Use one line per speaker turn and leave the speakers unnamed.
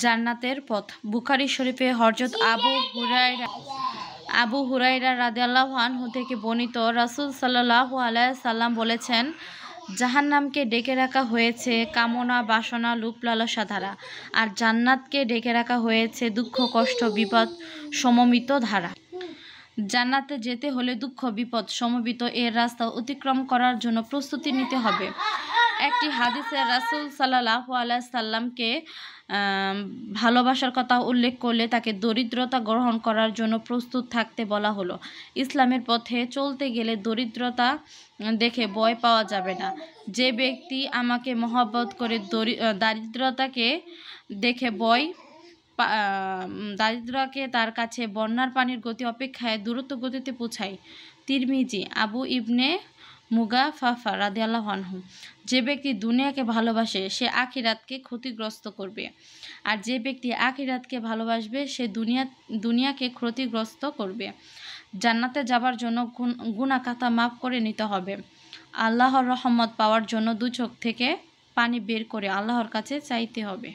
জান্নাতের পথ। বুখারী শরীফে হযরত আবু হুরায়রা রাদিয়াল্লাহু আনহু থেকে বর্ণিত, রাসূল সাল্লাল্লাহু আলাইহি সাল্লাম বলেছেন, জাহান্নামকে ডেকে রাখা হয়েছে কামনা বাসনা লোভ লালসা ধারা, আর জান্নাতকে ডেকে রাখা হয়েছে দুঃখ কষ্ট বিপদ সমমিত ধারা। জান্নাতে যেতে হলে দুঃখ বিপদ সমবেত এর রাস্তা অতিক্রম করার জন্য প্রস্তুতি নিতে হবে। একটি হাদিসে রাসূল সাল্লাল্লাহু আলাইহি সাল্লামকে ভালোবাসার কথা উল্লেখ করলে তাকে দরিদ্রতা গ্রহণ করার জন্য প্রস্তুত থাকতে বলা হলো। ইসলামের পথে চলতে গেলে দরিদ্রতা দেখে ভয় পাওয়া যাবে না। যে ব্যক্তি আমাকে মহব্বত করে দারিদ্রতাকে দেখে দারিদ্রকে তার কাছে বন্যার পানির গতি অপেক্ষায় দ্রুত গতিতে পৌঁছায়। তিরমিজি, আবু ইবনে মুগাফাফা রাদিয়াল্লাহু আনহু। যে ব্যক্তি দুনিয়াকে ভালোবাসে সে আখিরাতকে ক্ষতিগ্রস্ত করবে, আর যে ব্যক্তি আখিরাতকে ভালোবাসবে সে দুনিয়াকে ক্ষতিগ্রস্ত করবে। জান্নাতে যাবার জন্য গুনাহ খাতা মাফ করে নিতে হবে। আল্লাহর রহমত পাওয়ার জন্য 2 চোখ থেকে পানি বের করে আল্লাহর কাছে চাইতে হবে।